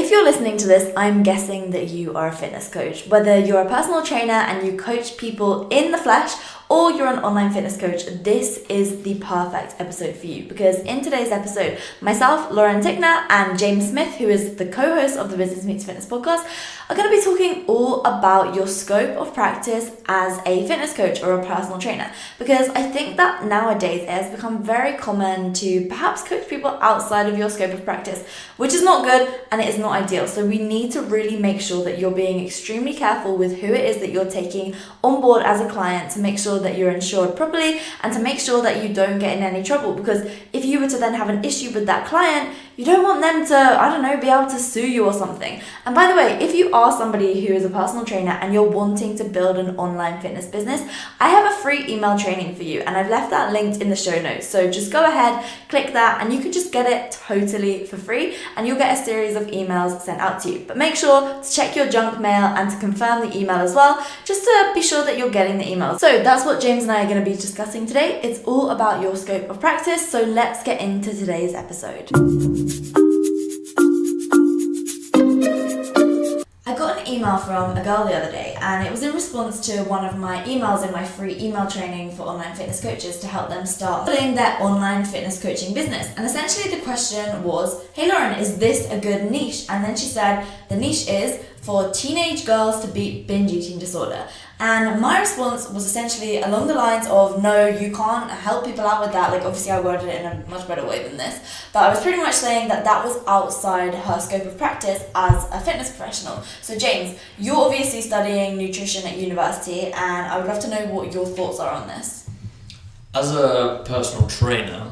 If you're listening to this, I'm guessing that you are a fitness coach. Whether you're a personal trainer and you coach people in the flesh or you're an online fitness coach, this is the perfect episode for you, because in today's episode, myself, Lauren Tickner, and James Smith, who is the co-host of the Business Meets Fitness podcast, are going to be talking all about your scope of practice as a fitness coach or a personal trainer, because I think that nowadays it has become very common to perhaps coach people outside of your scope of practice, which is not good and it is not ideal. So we need to really make sure that you're being extremely careful with who it is that you're taking on board as a client, to make sure that you're insured properly and to make sure that you don't get in any trouble, because if you were to then have an issue with that client, you don't want them to, be able to sue you or something. And by the way, if you are somebody who is a personal trainer and you're wanting to build an online fitness business, I have a free email training for you and I've left that linked in the show notes. So just go ahead, click that, and you can just get it totally for free and you'll get a series of emails sent out to you. But make sure to check your junk mail and to confirm the email as well, just to be sure that you're getting the emails. So that's what James and I are going to be discussing today. It's all about your scope of practice. So let's get into today's episode. I got an email from a girl the other day, and it was in response to one of my emails in my free email training for online fitness coaches to help them start building their online fitness coaching business. And essentially the question was, hey Lauren, is this a good niche? And then she said, the niche is for teenage girls to beat binge eating disorder. And my response was essentially along the lines of, no, you can't help people out with that. Like, obviously I worded it in a much better way than this, but I was pretty much saying that that was outside her scope of practice as a fitness professional. So James, you're obviously studying nutrition at university, and I would love to know what your thoughts are on this. As a personal trainer,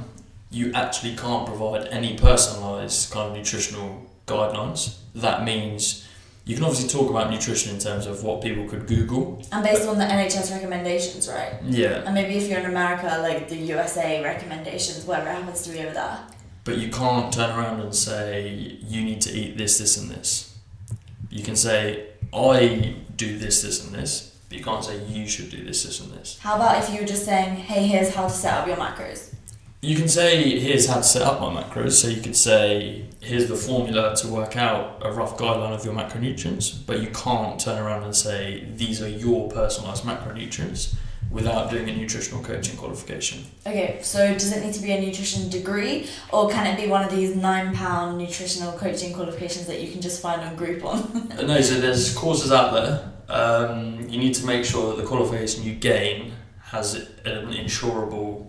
you actually can't provide any personalised kind of nutritional guidelines. That means you can obviously talk about nutrition in terms of what people could Google. And based on the NHS recommendations, right? Yeah. And maybe if you're in America, like the USA recommendations, whatever happens to be over there. But you can't turn around and say, you need to eat this, this and this. You can say, I do this, this and this, but you can't say you should do this, this and this. How about if you were just saying, hey, here's how to set up your macros? You can say, here's how to set up my macros. So you could say, here's the formula to work out a rough guideline of your macronutrients, but you can't turn around and say, these are your personalised macronutrients without doing a nutritional coaching qualification. Okay, so does it need to be a nutrition degree, or can it be one of these £9 nutritional coaching qualifications that you can just find on Groupon? No, so there's courses out there. You need to make sure that the qualification you gain has an insurable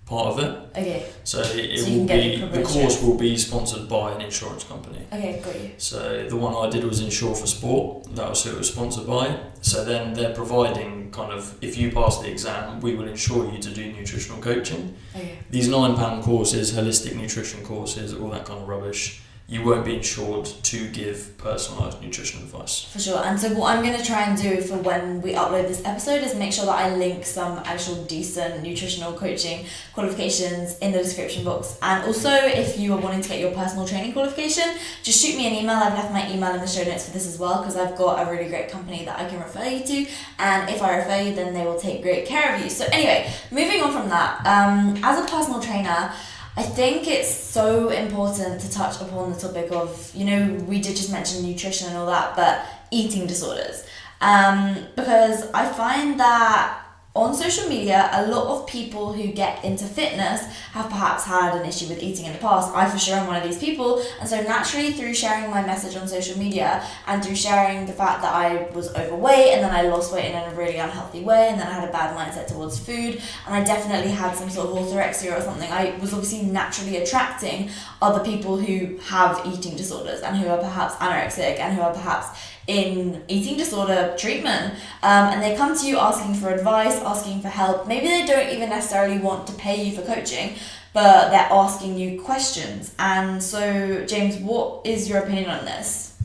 part of it. Okay. So the course will be sponsored by an insurance company. Okay, got you. So the one I did was Insure for Sport. That was who it was sponsored by. So then they're providing kind of, if you pass the exam, we will insure you to do nutritional coaching. Okay. These £9 courses, holistic nutrition courses, all that kind of rubbish, you won't be insured to give personalised nutrition advice. For sure. And so what I'm going to try and do for when we upload this episode is make sure that I link some actual decent nutritional coaching qualifications in the description box. And also, if you are wanting to get your personal training qualification, just shoot me an email. I've left my email in the show notes for this as well, because I've got a really great company that I can refer you to. And if I refer you, then they will take great care of you. So anyway, moving on from that, as a personal trainer, I think it's so important to touch upon the topic of, we did just mention nutrition and all that, but eating disorders. Because I find that on social media, a lot of people who get into fitness have perhaps had an issue with eating in the past. I for sure am one of these people. And so naturally, through sharing my message on social media and through sharing the fact that I was overweight and then I lost weight in a really unhealthy way and then I had a bad mindset towards food and I definitely had some sort of orthorexia or something, I was obviously naturally attracting other people who have eating disorders and who are perhaps anorexic and who are perhaps in eating disorder treatment, and they come to you asking for advice, asking for help. Maybe they don't even necessarily want to pay you for coaching, but they're asking you questions. And so, James, what is your opinion on this?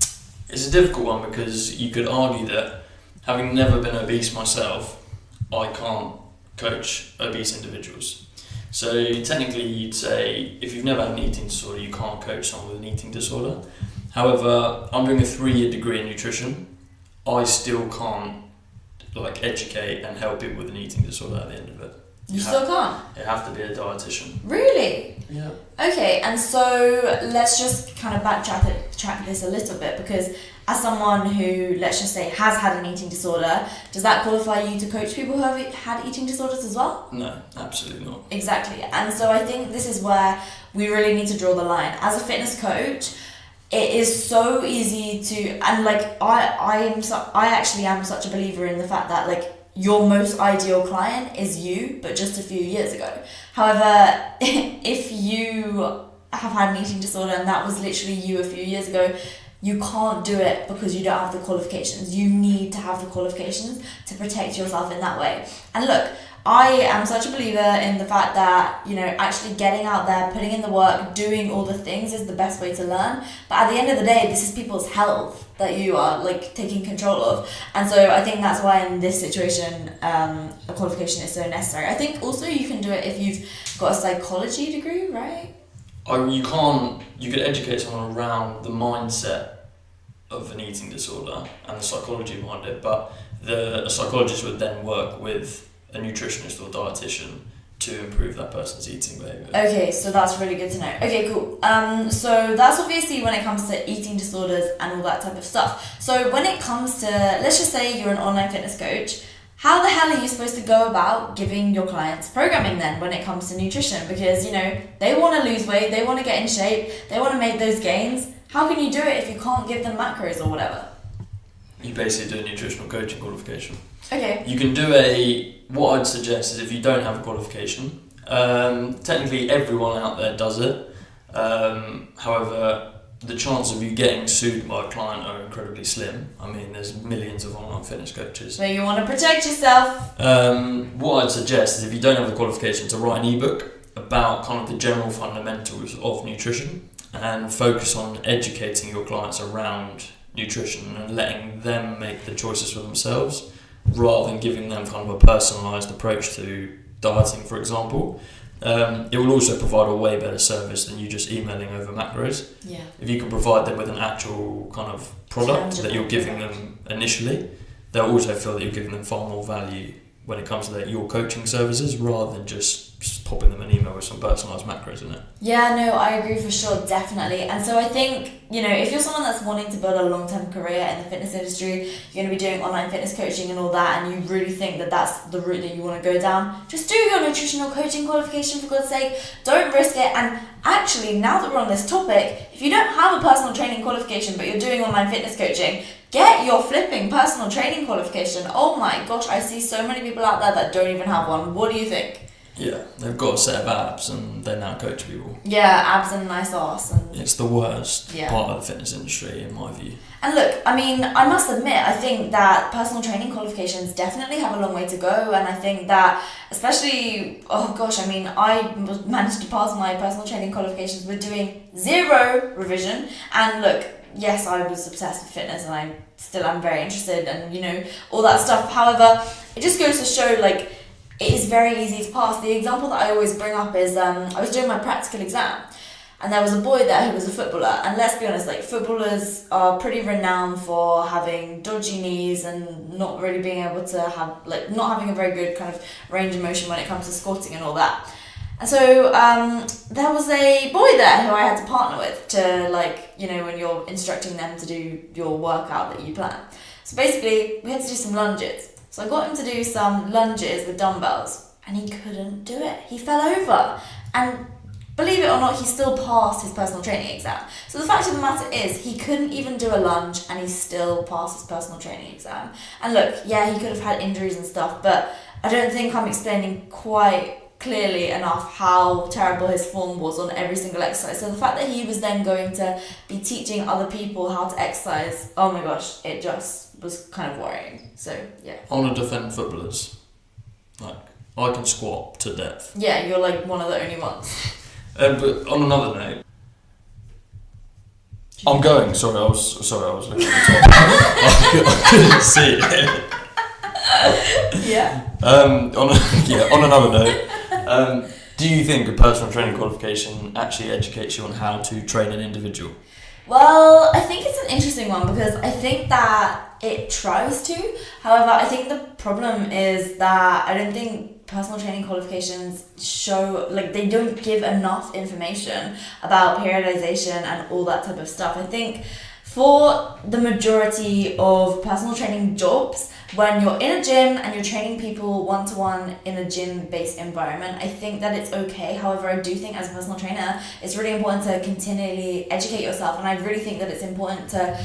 It's a difficult one, because you could argue that, having never been obese myself, I can't coach obese individuals. So technically you'd say, if you've never had an eating disorder, you can't coach someone with an eating disorder. However, I'm doing a 3-year degree in nutrition. I still can't educate and help people with an eating disorder at the end of it. You still can't? You have to be a dietitian. Really? Yeah. Okay, and so let's just kind of backtrack track this a little bit, because as someone who, let's just say, has had an eating disorder, does that qualify you to coach people who have had eating disorders as well? No, absolutely not. Exactly. And so I think this is where we really need to draw the line. As a fitness coach, it is so easy to, and like I actually am such a believer in the fact that like your most ideal client is you, but just a few years ago. However, if you have had an eating disorder and that was literally you a few years ago, you can't do it because you don't have the qualifications. You need to have the qualifications to protect yourself in that way. And look, I am such a believer in the fact that, you know, actually getting out there, putting in the work, doing all the things is the best way to learn. But at the end of the day, this is people's health that you are like taking control of. And so I think that's why in this situation, a qualification is so necessary. I think also you can do it if you've got a psychology degree, right? You could educate someone around the mindset of an eating disorder and the psychology behind it, but a psychologist would then work with a nutritionist or dietitian to improve that person's eating behaviour. Okay, so that's really good to know. Okay, cool. So that's obviously when it comes to eating disorders and all that type of stuff. So when it comes to, let's just say you're an online fitness coach, how the hell are you supposed to go about giving your clients programming then when it comes to nutrition? Because, you know, they want to lose weight, they want to get in shape, they want to make those gains. How can you do it if you can't give them macros or whatever? You basically do a nutritional coaching qualification. Okay. You can do what I'd suggest is if you don't have a qualification, technically everyone out there does it. However, the chance of you getting sued by a client are incredibly slim. I mean, there's millions of online fitness coaches. So you want to protect yourself. What I'd suggest is if you don't have the qualification, to write an ebook about kind of the general fundamentals of nutrition and focus on educating your clients around nutrition and letting them make the choices for themselves rather than giving them kind of a personalised approach to dieting, for example. It will also provide a way better service than you just emailing over macros. Yeah. If you can provide them with an actual kind of product that you're giving them initially, they'll also feel that you're giving them far more value when it comes to your coaching services rather than just popping them an email with some personalised macros in it. Yeah, no, I agree for sure, definitely. And so I think, you know, if you're someone that's wanting to build a long-term career in the fitness industry, you're going to be doing online fitness coaching and all that, and you really think that that's the route that you want to go down, just do your nutritional coaching qualification, for God's sake. Don't risk it. And actually, now that we're on this topic, if you don't have a personal training qualification but you're doing online fitness coaching, get your flipping personal training qualification. Oh my gosh, I see so many people out there that don't even have one. What do you think? Yeah, they've got a set of abs and they now coach people. Yeah, abs and nice arse. And it's the worst part of the fitness industry, in my view. And look, I mean, I must admit, I think that personal training qualifications definitely have a long way to go. And I think that, especially, oh gosh, I mean, I managed to pass my personal training qualifications with doing 0 revision. And look, yes, I was obsessed with fitness and I still am very interested and, you know, all that stuff. However, it just goes to show, like, it is very easy to pass. The example that I always bring up is I was doing my practical exam and there was a boy there who was a footballer, and let's be honest, like, footballers are pretty renowned for having dodgy knees and not really being able to have, like, not having a very good kind of range of motion when it comes to squatting and all that. And so there was a boy there who I had to partner with to, like, you know, when you're instructing them to do your workout that you plan. So basically, we had to do some lunges. So I got him to do some lunges with dumbbells, and he couldn't do it. He fell over. And believe it or not, he still passed his personal training exam. So the fact of the matter is, he couldn't even do a lunge, and he still passed his personal training exam. And look, yeah, he could have had injuries and stuff, but I don't think I'm explaining quite clearly enough how terrible his form was on every single exercise. So the fact that he was then going to be teaching other people how to exercise, oh my gosh, it just was kind of worrying. So yeah. I want to defend footballers. Like, I can squat to death. Yeah, you're like one of the only ones. But on another note, I'm going. Sorry, I was looking at the top. I couldn't see it. Yeah. On another note, do you think a personal training qualification actually educates you on how to train an individual? Well, I think it's an interesting one because I think that it tries to. However, I think the problem is that I don't think personal training qualifications show, like, they don't give enough information about periodization and all that type of stuff. I think for the majority of personal training jobs, when you're in a gym and you're training people one-to-one in a gym-based environment, I think that it's okay. However, I do think as a personal trainer, it's really important to continually educate yourself, and I really think that it's important to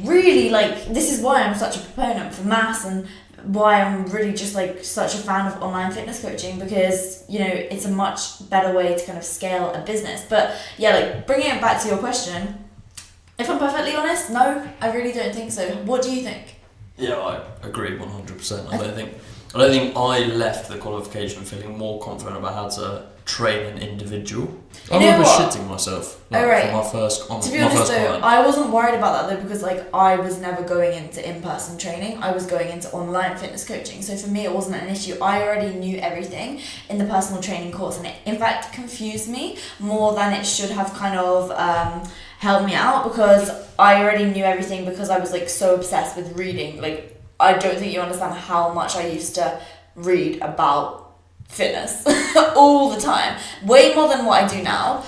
really, like, this is why I'm such a proponent for maths and why I'm really just like such a fan of online fitness coaching, because you know it's a much better way to kind of scale a business. But yeah, like bringing it back to your question, if I'm perfectly honest, no, I really don't think so. What do you think? Yeah, I agree 100%. I don't think I left the qualification feeling more confident about how to train an individual. I remember shitting myself for my first To be honest though, I wasn't worried about that though, because like I was never going into in-person training. I was going into online fitness coaching. So for me it wasn't an issue. I already knew everything in the personal training course, and it in fact confused me more than it should have kind of helped me out, because I already knew everything because I was like so obsessed with reading. Like I don't think you understand how much I used to read about fitness all the time, way more than what I do now,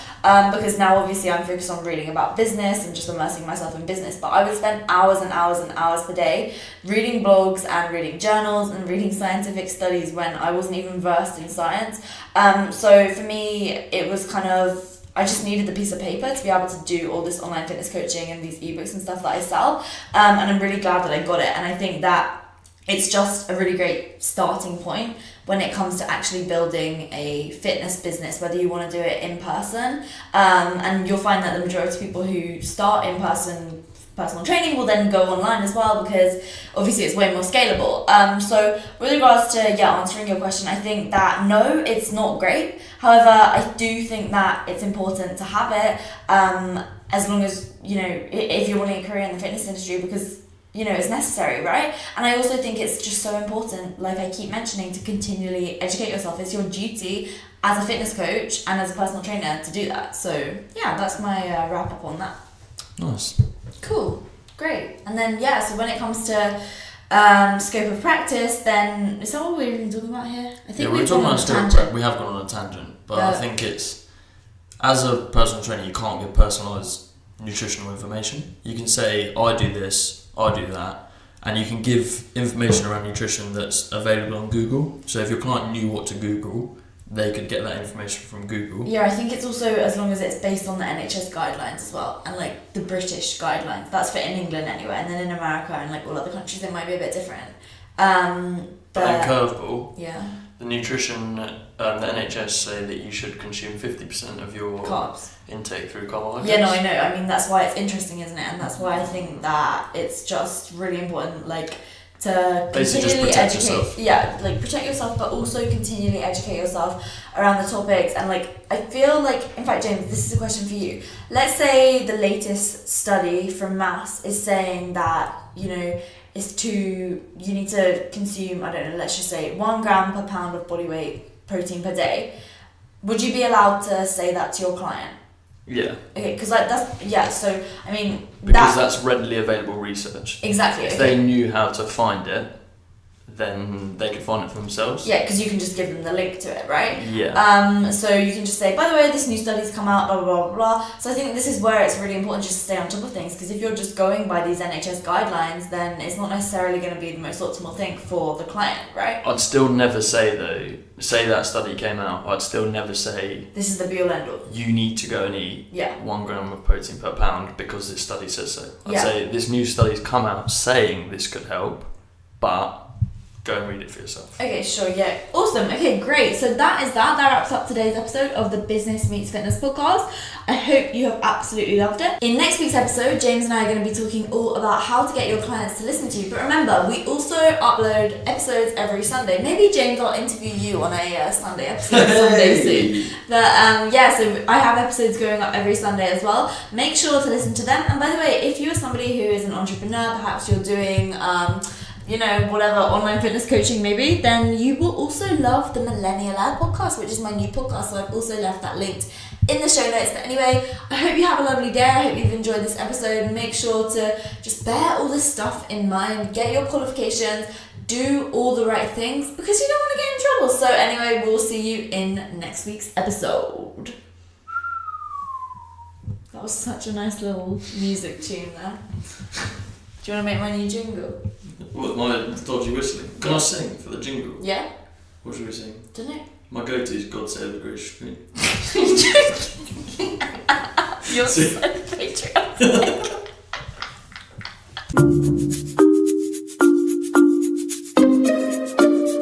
because now obviously I'm focused on reading about business and just immersing myself in business. But I would spend hours and hours and hours per day reading blogs and reading journals and reading scientific studies when I wasn't even versed in science. So for me it was kind of, I just needed the piece of paper to be able to do all this online fitness coaching and these ebooks and stuff that I sell, and I'm really glad that I got it. And I think that it's just a really great starting point when it comes to actually building a fitness business, whether you want to do it in person, and you'll find that the majority of people who start in person personal training will then go online as well, because obviously it's way more scalable. So with regards to answering your question, I think that no, it's not great. However, I do think that it's important to have it, as long as, you know, if you're wanting a career in the fitness industry, because you know, it's necessary, right? And I also think it's just so important, like I keep mentioning, to continually educate yourself. It's your duty as a fitness coach and as a personal trainer to do that. So yeah, that's my wrap up on that. Nice. Cool, great. And then so when it comes to scope of practice, then is that what we're even talking about here? I think we're talking about scope of practice. We have gone on a tangent, but I think it's, as a personal trainer, you can't give personalised nutritional information. You can say, I do this, I do that, and you can give information around nutrition that's available on Google. So if your client knew what to Google, they could get that information from Google. Yeah, I think it's also as long as it's based on the NHS guidelines as well, and like the British guidelines. That's for in England anyway, and then in America and like all other countries it might be a bit different. But in curveball, the nutrition, the NHS say that you should consume 50% of your carbs intake through carbohydrates. Yeah, no, I know. I mean, that's why it's interesting, isn't it? And that's why I think that it's just really important, like, to continually educate yourself. Yeah, like protect yourself, but also continually educate yourself around the topics. And like, I feel like, in fact, James, this is a question for you. Let's say the latest study from maths is saying that, you know, you need to consume, I don't know, let's just say 1 gram per pound of body weight protein per day. Would you be allowed to say that to your client? Yeah. Okay, because like so I mean... Because that's readily available research. Exactly. If they knew how to find it, then they could find it for themselves. Yeah, because you can just give them the link to it, right? Yeah. So you can just say, by the way, this new study's come out, blah, blah, blah, blah. So I think this is where it's really important just to stay on top of things, because if you're just going by these NHS guidelines, then it's not necessarily going to be the most optimal thing for the client, right? I'd still never say, though, say that study came out, I'd still never say... This is the be-all end-all. You need to go and eat 1 gram of protein per pound because this study says so. I'd say this new study's come out saying this could help, but... go and read it for yourself. Okay, sure, yeah. Awesome. Okay, great. So that wraps up today's episode of the Business Meets Fitness podcast. I hope you have absolutely loved it. In next week's episode, James and I are going to be talking all about how to get your clients to listen to you. But remember, we also upload episodes every Sunday. Maybe, James, I'll interview you on a Sunday episode someday soon. But so I have episodes going up every Sunday as well. Make sure to listen to them. And by the way, if you are somebody who is an entrepreneur, perhaps you're doing... whatever online fitness coaching maybe, then you will also love the Millennial Ad podcast, which is my new podcast. So I've also left that linked in the show notes. But anyway, I hope you have a lovely day. I hope you've enjoyed this episode. Make sure to just bear all this stuff in mind. Get your qualifications. Do all the right things because you don't want to get in trouble. So anyway, we'll see you in next week's episode. That was such a nice little music tune there. Do you want to make my new jingle? What, my dodgy whistling? Can I sing for the jingle? Yeah? What should we sing? Don't know. My go-to is God Save the British Queen. You're so patriotic.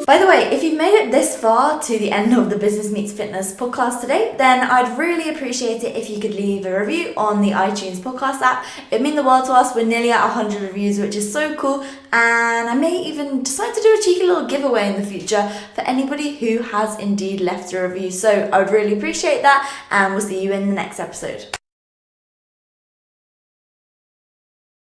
By the way, if you've made it this far to the end of the Business Meets Fitness podcast today, then I'd really appreciate it if you could leave a review on the iTunes podcast app. It'd mean the world to us. We're nearly at 100 reviews, which is so cool. And I may even decide to do a cheeky little giveaway in the future for anybody who has indeed left a review. So I would really appreciate that, and we'll see you in the next episode.